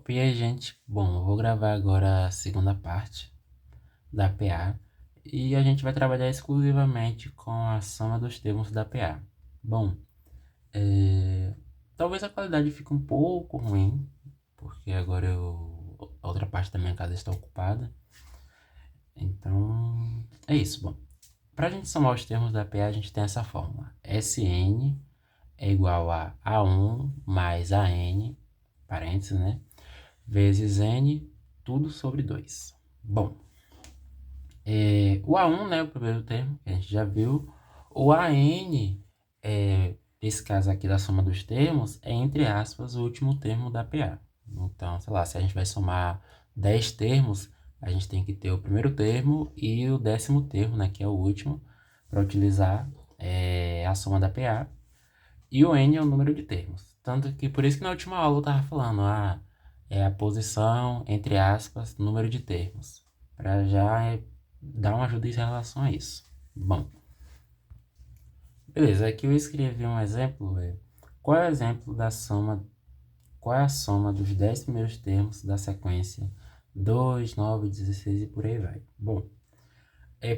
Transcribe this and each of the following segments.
E aí, gente? Bom, eu vou gravar agora a segunda parte da PA e a gente vai trabalhar exclusivamente com a soma dos termos da PA. Bom, talvez a qualidade fique um pouco ruim, porque agora a outra parte da minha casa está ocupada. Então, é isso. Bom, para a gente somar os termos da PA, a gente tem essa fórmula. Sn é igual a A1 mais AN, parênteses, né? Vezes N, tudo sobre 2. Bom, o A1, né, o primeiro termo, que a gente já viu. O AN, nesse caso aqui da soma dos termos, é, entre aspas, o último termo da PA. Então, sei lá, se a gente vai somar 10 termos, a gente tem que ter o primeiro termo e o 10º termo, né, que é o último, para utilizar a soma da PA. E o N é o número de termos. Tanto que, por isso que na última aula eu estava falando, é a posição, entre aspas, número de termos. Para já dar uma ajuda em relação a isso. Bom, beleza, aqui eu escrevi um exemplo. Qual é o exemplo da soma, qual é a soma dos 10 primeiros termos da sequência 2, 9, 16 e por aí vai. Bom,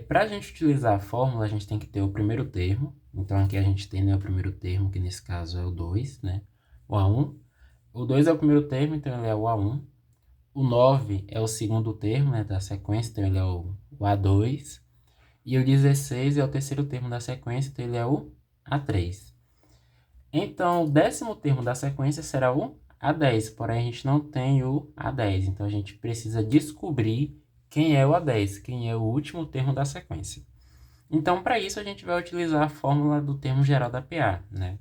para a gente utilizar a fórmula, a gente tem que ter o primeiro termo. Então aqui a gente tem, né, o primeiro termo, que nesse caso é o 2, né? O A1. O 2 é o primeiro termo, então ele é o A1. O 9 é o segundo termo, né, da sequência, então ele é o A2. E o 16 é o terceiro termo da sequência, então ele é o A3. Então, o 10º termo da sequência será o A10, porém a gente não tem o A10. Então, a gente precisa descobrir quem é o A10, quem é o último termo da sequência. Então, para isso, a gente vai utilizar a fórmula do termo geral da PA, né?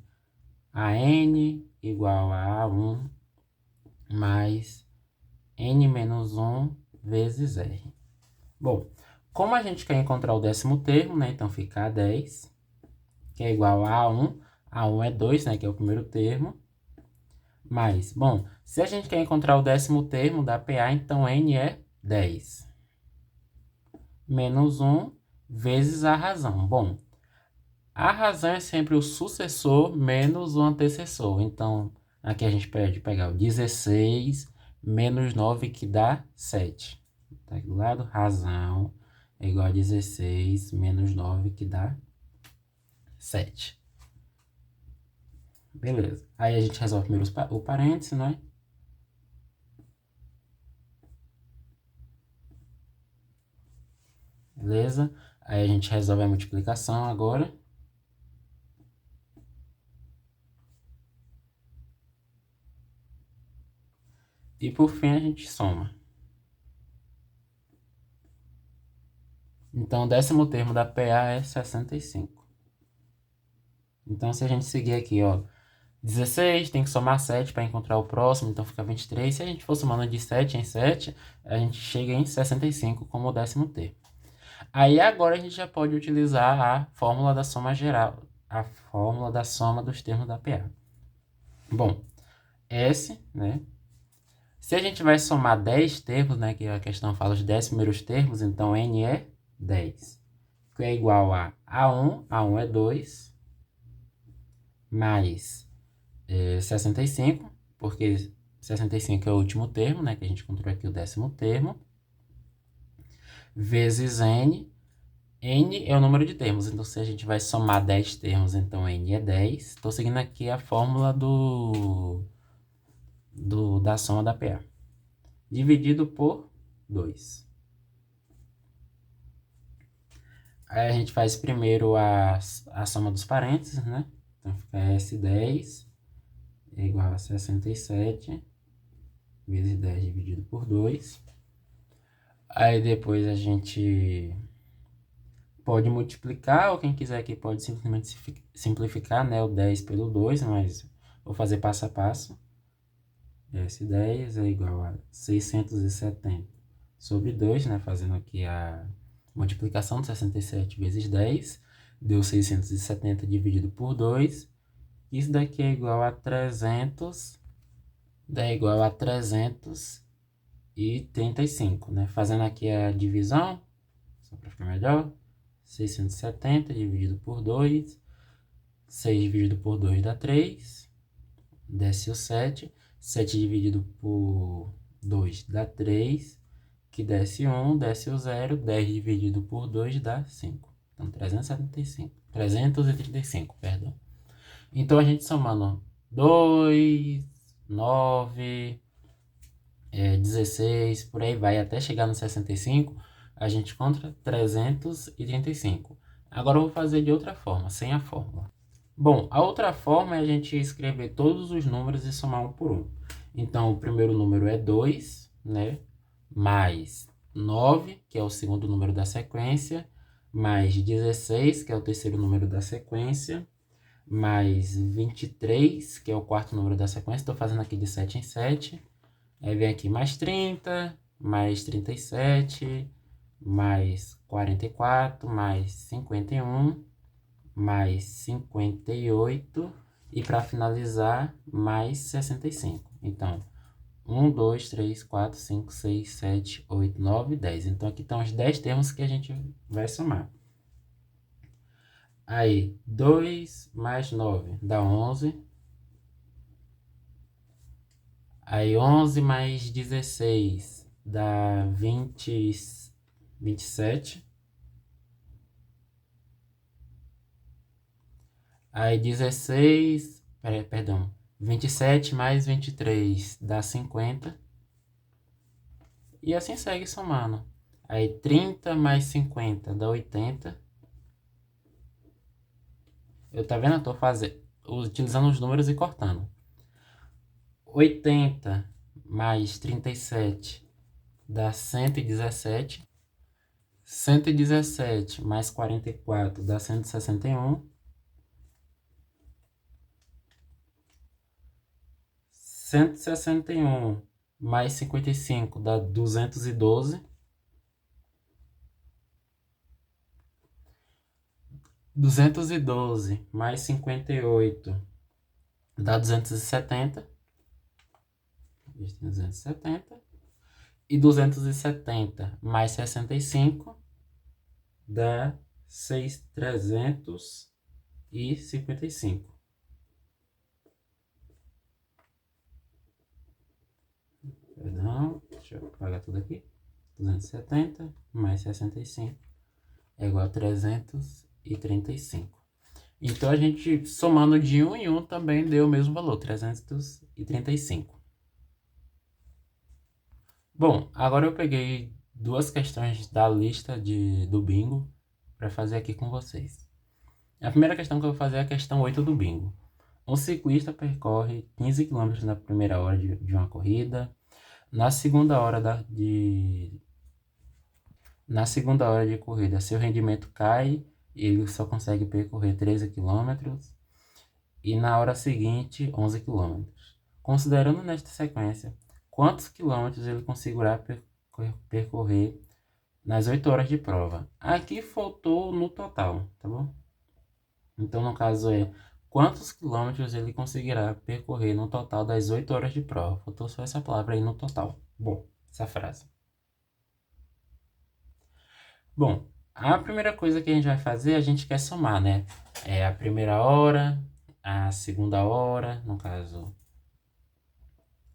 AN igual a A1 mais N menos 1 vezes R. Bom, como a gente quer encontrar o 10º termo, né? Então fica A10, que é igual a A1. A1 é 2, né? Que é o primeiro termo. Mais, bom, se a gente quer encontrar o 10º termo da PA, então N é 10. Menos 1 vezes a razão. Bom, a razão é sempre o sucessor menos o antecessor. Então, aqui a gente pode pegar o 16 menos 9, que dá 7. Tá aqui do lado, razão é igual a 16 menos 9, que dá 7. Beleza. Aí a gente resolve primeiro o parênteses, né? Beleza? Aí a gente resolve a multiplicação agora. E por fim a gente soma. Então, o 10º termo da PA é 65. Então, se a gente seguir aqui, ó, 16, tem que somar 7 para encontrar o próximo, então fica 23. Se a gente for somando de 7 em 7, a gente chega em 65 como o 10º termo. Aí agora a gente já pode utilizar a fórmula da soma geral, a fórmula da soma dos termos da PA. Bom, S, né? Se a gente vai somar 10 termos, né, que a questão fala os 10 primeiros termos, então N é 10. Que é igual a A1, A1 é 2, mais 65, porque 65 é o último termo, né, que a gente encontrou aqui o 10º termo, vezes N. N é o número de termos, então se a gente vai somar 10 termos, então N é 10. Estou seguindo aqui a fórmula da soma da PA. Dividido por 2. Aí a gente faz primeiro a soma dos parênteses, né? Então fica S10 é igual a 67 vezes 10 dividido por 2. Aí depois a gente pode multiplicar, ou quem quiser aqui pode simplesmente simplificar, né? O 10 pelo 2, mas vou fazer passo a passo. S10 é igual a 670 sobre 2, né? Fazendo aqui a multiplicação de 67 vezes 10, deu 670 dividido por 2. Isso daqui é igual a 300, é igual a 335, né? Fazendo aqui a divisão, só para ficar melhor, 670 dividido por 2, 6 dividido por 2 dá 3, desce o 7. 7 dividido por 2 dá 3, que desce 1, desce o 0, 10 dividido por 2 dá 5. Então, 335, perdão. Então, a gente somando 2, 9, 16, por aí vai, até chegar no 65, a gente encontra 335. Agora eu vou fazer de outra forma, sem a fórmula. Bom, a outra forma é a gente escrever todos os números e somar um por um. Então, o primeiro número é 2, né? Mais 9, que é o segundo número da sequência, mais 16, que é o terceiro número da sequência, mais 23, que é o quarto número da sequência. Estou fazendo aqui de 7 em 7. Aí vem aqui mais 30, mais 37, mais 44, mais 51, mais 58 e para finalizar, mais 65. Então, 1, 2, 3, 4, 5, 6, 7, 8, 9, 10. Então, aqui estão os 10 termos que a gente vai somar. Aí, 2 mais 9 dá 11. Aí, 11 mais 16 dá 27. Aí, 16, perdão, 27 mais 23 dá 50. E assim segue somando. Aí, 30 mais 50 dá 80. Eu tá vendo? Eu tô utilizando os números e cortando. 80 mais 37 dá 117. 117 mais 44 dá 161. 161 mais 55 dá 212. 212 mais 58 dá 270. 270. E 270 mais 65 dá 355. Perdão, deixa eu apagar tudo aqui. 270 mais 65 é igual a 335. Então, a gente, somando de 1 em 1, também deu o mesmo valor, 335. Bom, agora eu peguei duas questões da lista do bingo para fazer aqui com vocês. A primeira questão que eu vou fazer é a questão 8 do bingo. Um ciclista percorre 15 km na primeira hora de uma corrida. Na segunda hora de corrida, seu rendimento cai e ele só consegue percorrer 13 km. E na hora seguinte, 11 km. Considerando nesta sequência, quantos quilômetros ele conseguirá percorrer nas 8 horas de prova? Aqui faltou no total, tá bom? Então, no caso quantos quilômetros ele conseguirá percorrer no total das 8 horas de prova? Faltou só essa palavra aí no total. Bom, essa frase. Bom, a primeira coisa que a gente vai fazer, a gente quer somar, né? É a primeira hora, a segunda hora, no caso,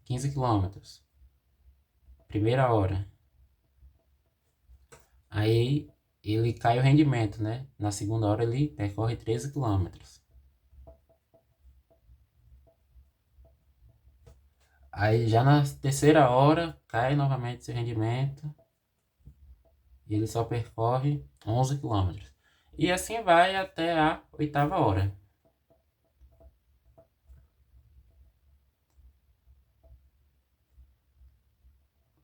15 quilômetros. Primeira hora. Aí ele cai o rendimento, né? Na segunda hora ele percorre 13 quilômetros. Aí já na terceira hora cai novamente seu rendimento e ele só percorre 11 quilômetros. E assim vai até a 8ª hora.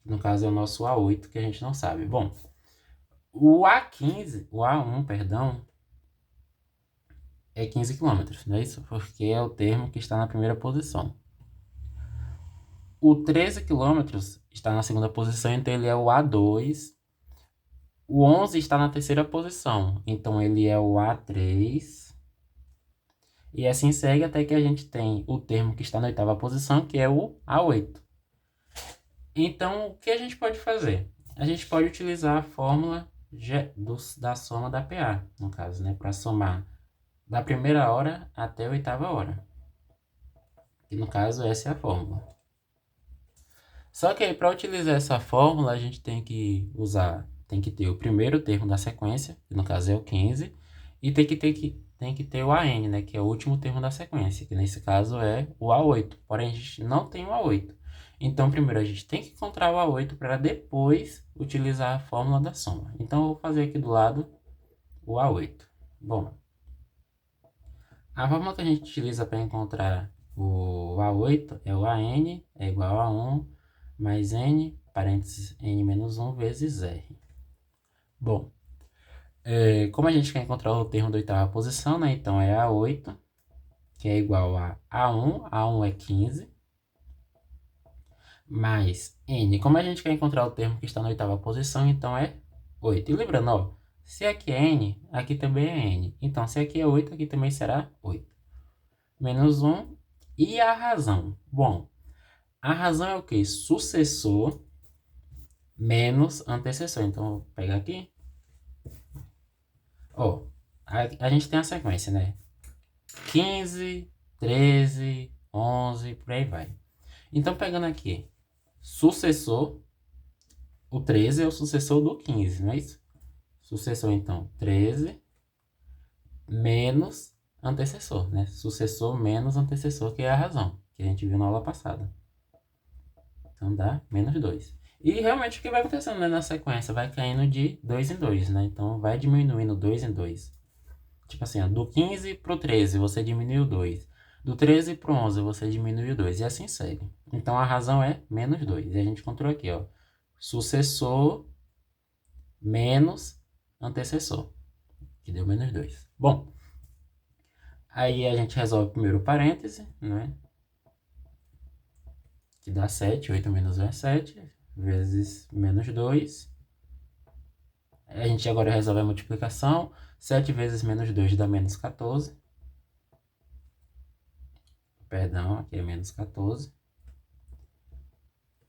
No caso é o nosso A8 que a gente não sabe. Bom, o A1, perdão, é 15 quilômetros, não é isso? Porque é o termo que está na primeira posição. O 13 quilômetros está na segunda posição, então ele é o A2. O 11 está na terceira posição, então ele é o A3. E assim segue até que a gente tem o termo que está na 8ª posição, que é o A8. Então, o que a gente pode fazer? A gente pode utilizar a fórmula da soma da PA, no caso, né? Para somar da primeira hora até a 8ª hora. E no caso, essa é a fórmula. Só que aí, para utilizar essa fórmula, a gente tem que ter o primeiro termo da sequência, que no caso é o 15, e tem que ter o AN, né, que é o último termo da sequência, que nesse caso é o A8. Porém, a gente não tem o A8. Então, primeiro a gente tem que encontrar o A8 para depois utilizar a fórmula da soma. Então, eu vou fazer aqui do lado o A8. Bom, a fórmula que a gente utiliza para encontrar o A8 é o AN é igual a 1 mais N, parênteses, N menos 1 vezes R. Bom, como a gente quer encontrar o termo da oitava posição, né? Então é A8, que é igual a A1, A1 é 15, mais N. Como a gente quer encontrar o termo que está na oitava posição, então é 8. E lembrando, ó, se aqui é N, aqui também é N. Então, se aqui é 8, aqui também será 8. Menos 1. E a razão? Bom, a razão é o quê? Sucessor menos antecessor. Então, vou pegar aqui. Ó, a gente tem a sequência, né? 15, 13, 11, por aí vai. Então, pegando aqui, sucessor, o 13 é o sucessor do 15, não é isso? Sucessor, então, 13 menos antecessor, né? Sucessor menos antecessor, que é a razão, que a gente viu na aula passada. Então, dá menos 2. E realmente o que vai acontecendo, né, na sequência? Vai caindo de 2 em 2, né? Então, vai diminuindo 2 em 2. Tipo assim, ó, do 15 pro 13 você diminuiu 2. Do 13 pro 11 você diminuiu 2. E assim segue. Então a razão é menos 2. E a gente encontrou aqui, ó. Sucessor menos antecessor. Que deu menos 2. Bom, aí a gente resolve primeiro o parêntese, né? Que dá 7. 8 menos 1 é 7. Vezes menos 2. A gente agora resolve a multiplicação. 7 vezes menos 2 dá menos 14. Perdão, aqui é menos 14.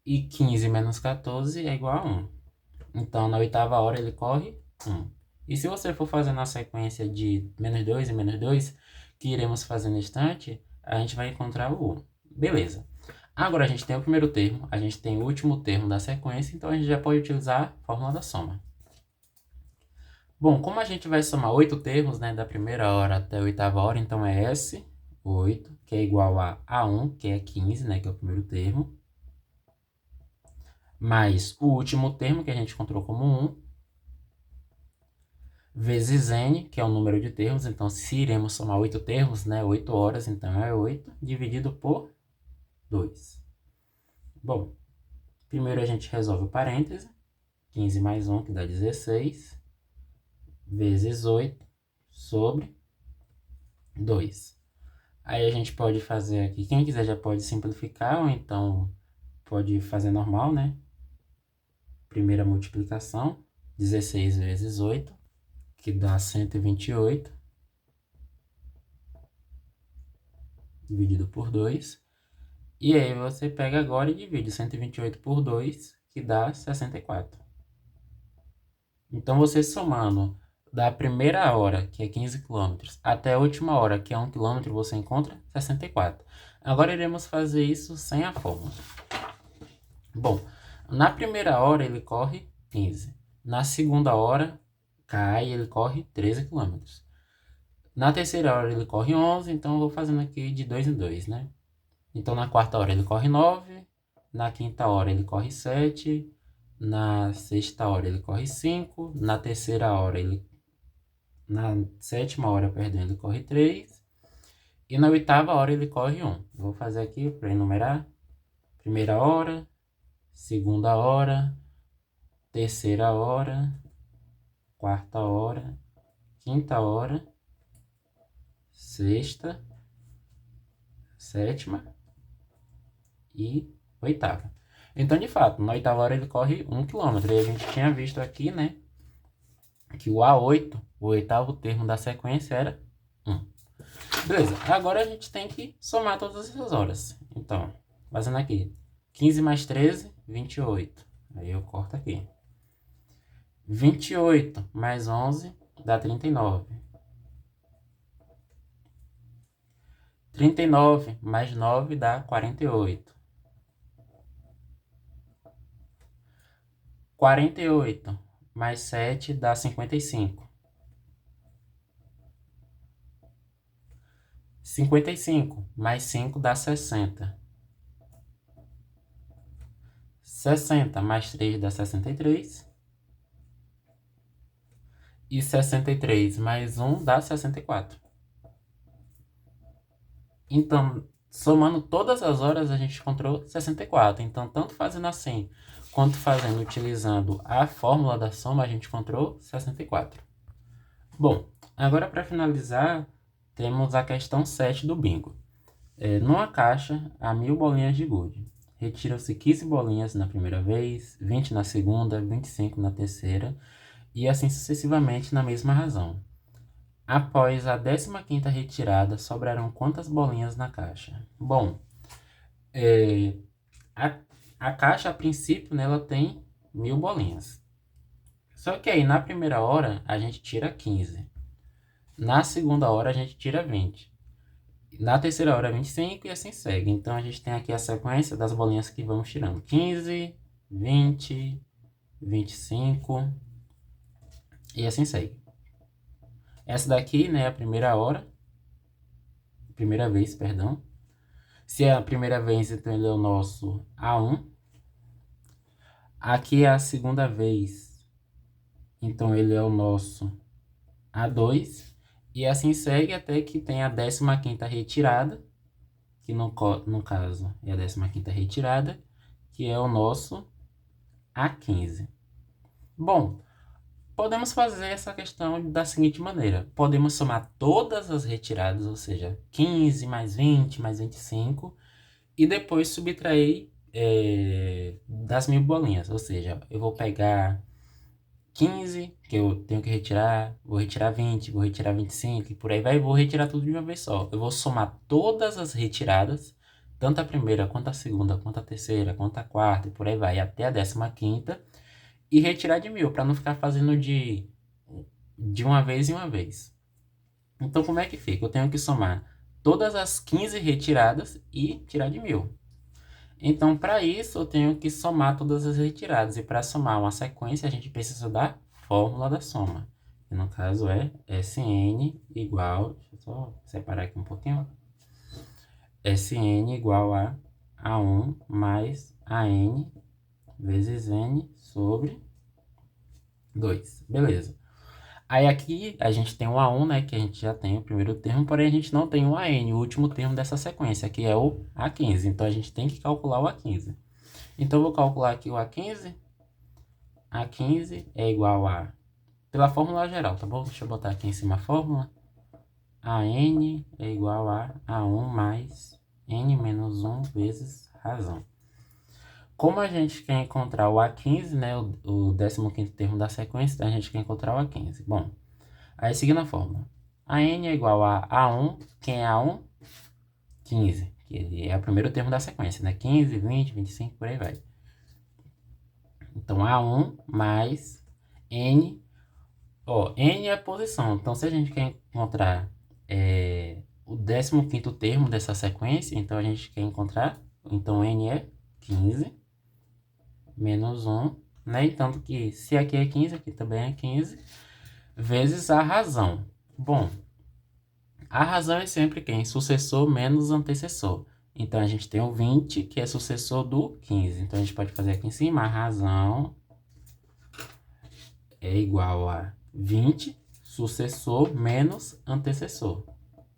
E 15 menos 14 é igual a 1. Então, na oitava hora ele corre 1. E se você for fazer na sequência de menos 2 e menos 2, que iremos fazer na estante, a gente vai encontrar o 1. Beleza. Agora a gente tem o primeiro termo, a gente tem o último termo da sequência, então a gente já pode utilizar a fórmula da soma. Bom, como a gente vai somar 8 termos, né, da primeira hora até a oitava hora, então é S8, que é igual a A1, que é 15, né, que é o primeiro termo, mais o último termo, que a gente encontrou como 1, vezes N, que é o número de termos. Então, se iremos somar 8 termos, né, 8 horas, então é 8 dividido por 2. Bom, primeiro a gente resolve o parêntese. 15 mais 1, que dá 16, vezes 8 sobre 2. Aí a gente pode fazer aqui, quem quiser já pode simplificar, ou então pode fazer normal, né? Primeira multiplicação, 16 vezes 8, que dá 128, dividido por 2. E aí você pega agora e divide 128 por 2, que dá 64. Então, você somando da primeira hora, que é 15 km, até a última hora, que é 1 km, você encontra 64. Agora iremos fazer isso sem a fórmula. Bom, na primeira hora ele corre 15. Na segunda hora, cai, ele corre 13 km. Na terceira hora ele corre 11, então eu vou fazendo aqui de 2 em 2, né? Então, na quarta hora ele corre 9, na quinta hora ele corre 7, na sexta hora ele corre 5, na terceira hora na sétima hora, perdão, ele corre 3, e na oitava hora ele corre 1. Vou fazer aqui para enumerar. Primeira hora, segunda hora, terceira hora, quarta hora, quinta hora, sexta, sétima e oitava. Então, de fato, na oitava hora ele corre 1 km. E a gente tinha visto aqui, né, que o A8, o oitavo termo da sequência, era 1. Beleza, agora a gente tem que somar todas essas horas. Então, fazendo aqui, 15 mais 13, 28. Aí eu corto aqui. 28 mais 11 dá 39. 39 mais 9 dá 48. 48 mais 7 dá 55. 55 mais 5 dá 60. 60 mais 3 dá 63. E 63 mais 1 dá 64. Então, somando todas as horas, a gente encontrou 64. Então, tanto fazendo assim, quanto fazendo utilizando a fórmula da soma, a gente encontrou 64. Bom, agora para finalizar, temos a questão 7 do bingo. Numa caixa, há 1000 bolinhas de gude. Retiram-se 15 bolinhas na primeira vez, 20 na segunda, 25 na terceira, e assim sucessivamente na mesma razão. Após a 15ª retirada, sobrarão quantas bolinhas na caixa? Bom, a caixa, a princípio, né, ela tem 1000 bolinhas. Só que aí, na primeira hora, a gente tira 15. Na segunda hora, a gente tira 20. Na terceira hora, 25 e assim segue. Então, a gente tem aqui a sequência das bolinhas que vamos tirando. 15, 20, 25 e assim segue. Essa daqui, né, é a primeira hora. Primeira vez, perdão. Se é a primeira vez, então ele é o nosso A1. Aqui é a segunda vez, então ele é o nosso A2. E assim segue até que tem a 15ª retirada, que no caso é a 15ª retirada, que é o nosso A15. Bom, podemos fazer essa questão da seguinte maneira. Podemos somar todas as retiradas, ou seja, 15 mais 20 mais 25, e depois subtrair das 1000 bolinhas. Ou seja, eu vou pegar 15, que eu tenho que retirar, vou retirar 20, vou retirar 25, e por aí vai, vou retirar tudo de uma vez só. Eu vou somar todas as retiradas, tanto a primeira, quanto a segunda, quanto a terceira, quanto a quarta, e por aí vai, até a 15ª, e retirar de 1000, para não ficar fazendo de uma vez em uma vez. Então, como é que fica? Eu tenho que somar todas as 15 retiradas e tirar de 1000. Então, para isso, eu tenho que somar todas as retiradas. E para somar uma sequência, a gente precisa da fórmula da soma. Que no caso é Sn igual... Deixa eu só separar aqui um pouquinho. Sn igual a A1 mais An vezes N sobre 2. Beleza. Aí aqui a gente tem o A1, né, que a gente já tem o primeiro termo, porém a gente não tem o An, o último termo dessa sequência, que é o A15. Então a gente tem que calcular o A15. Então eu vou calcular aqui o A15. A15 é igual a... Pela fórmula geral, tá bom? Deixa eu botar aqui em cima a fórmula. An é igual a A1 mais N menos 1 vezes razão. Como a gente quer encontrar o A15, né, o 15º termo da sequência, então a gente quer encontrar o A15. Bom, aí seguindo a fórmula. An é igual a A1, quem é A1? 15, que ele é o primeiro termo da sequência, né? 15, 20, 25, por aí vai. Então, A1 mais N. Ó, N é a posição. Então, se a gente quer encontrar o 15º termo dessa sequência, então a gente quer encontrar... Então, N é 15 menos 1, né? Então, que se aqui é 15, aqui também é 15, vezes a razão. Bom, a razão é sempre quem? Sucessor menos antecessor. Então, a gente tem o 20, que é sucessor do 15. Então, a gente pode fazer aqui em cima, a razão é igual a 20, sucessor menos antecessor.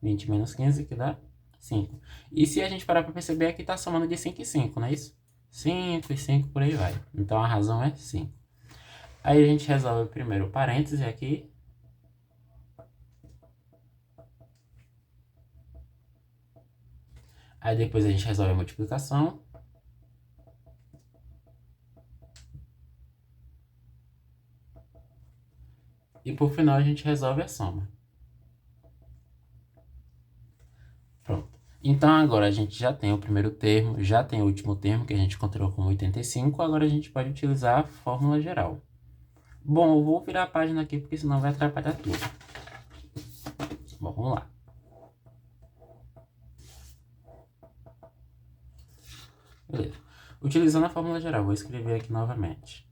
20 menos 15, que dá 5. E se a gente parar para perceber, aqui está somando de 5 em 5, não é isso? 5 e 5, por aí vai. Então, a razão é 5. Aí, a gente resolve primeiro o parêntese aqui. Aí, depois a gente resolve a multiplicação. E, por final, a gente resolve a soma. Pronto. Então, agora a gente já tem o primeiro termo, já tem o último termo, que a gente encontrou como 85. Agora a gente pode utilizar a fórmula geral. Bom, eu vou virar a página aqui, porque senão vai atrapalhar tudo. Bom, vamos lá. Beleza. Utilizando a fórmula geral, vou escrever aqui novamente.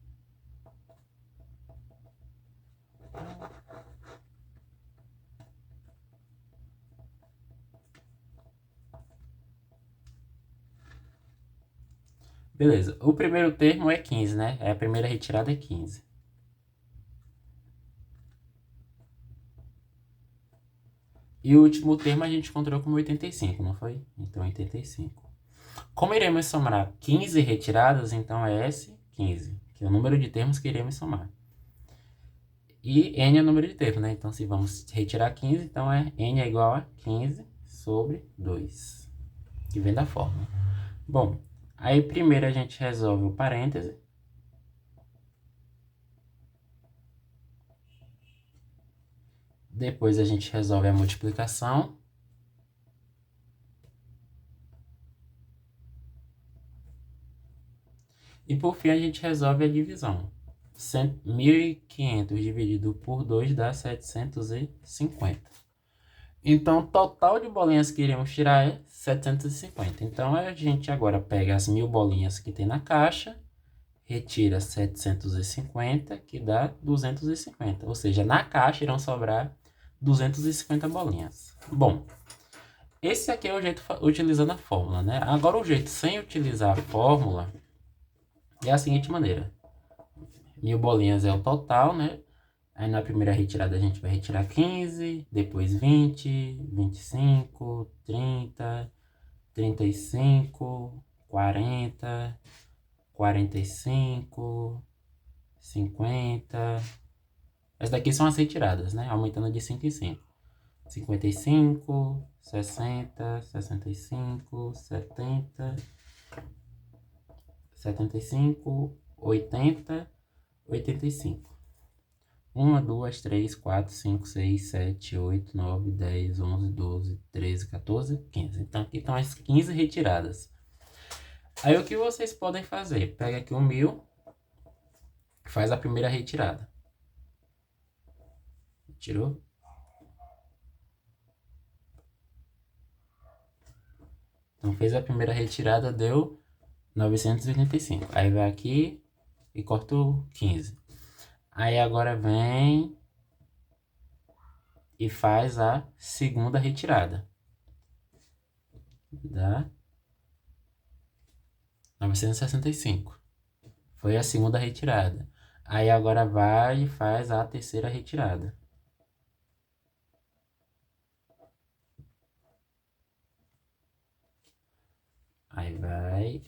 Beleza. O primeiro termo é 15, né? A primeira retirada é 15. E o último termo a gente encontrou como 85, não foi? Então, 85. Como iremos somar 15 retiradas, então é S15, que é o número de termos que iremos somar. E N é o número de termos, né? Então, se vamos retirar 15, então N é igual a 15 sobre 2, que vem da fórmula. Bom, aí primeiro a gente resolve o parêntese. Depois a gente resolve a multiplicação. E por fim a gente resolve a divisão. 1.500 dividido por 2 dá 750. Então, o total de bolinhas que iremos tirar é 750. Então, a gente agora pega as 1.000 bolinhas que tem na caixa, retira 750, que dá 250. Ou seja, na caixa irão sobrar 250 bolinhas. Bom, esse aqui é o jeito utilizando a fórmula, né? Agora, o jeito sem utilizar a fórmula é a seguinte maneira. 1.000 bolinhas é o total, né? Aí na primeira retirada a gente vai retirar 15, depois 20, 25, 30, 35, 40, 45, 50. Essas daqui são as retiradas, né? Aumentando de 5 em 5. 55, 60, 65, 70, 75, 80, 85. 1, 2, 3, 4, 5, 6, 7, 8, 9, 10, 11, 12, 13, 14, 15. Então, aqui estão as 15 retiradas. Aí, o que vocês podem fazer? Pega aqui o 1.000, faz a primeira retirada. Tirou? Então, fez a primeira retirada, deu 985. Aí, vai aqui e corta o 15. Aí, agora vem e faz a segunda retirada. Dá 965. Foi a segunda retirada. Aí agora vai e faz a terceira retirada.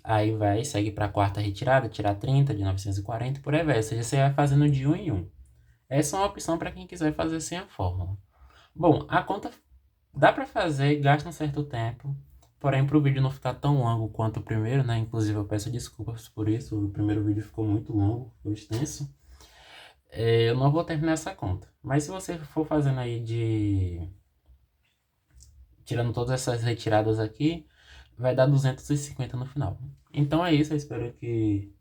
Aí vai, segue para a quarta retirada, tirar 30 de 940, por aí vai. Ou seja, você vai fazendo de 1 em 1. Essa é uma opção para quem quiser fazer sem a fórmula. Bom, a conta dá para fazer, gasta um certo tempo. Porém, para o vídeo não ficar tão longo quanto o primeiro, né? Inclusive, eu peço desculpas por isso. O primeiro vídeo ficou muito longo, foi extenso. Eu não vou terminar essa conta. Mas se você for fazendo aí tirando todas essas retiradas aqui, vai dar 250 no final. Então é isso, eu espero que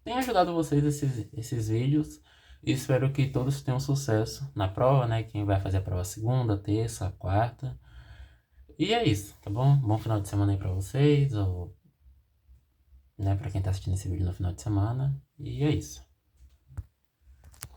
tenha ajudado vocês esses vídeos. E espero que todos tenham sucesso na prova, né? Quem vai fazer a prova segunda, terça, quarta. E é isso, tá bom? Bom final de semana aí pra vocês, ou, né, pra quem tá assistindo esse vídeo no final de semana. E é isso.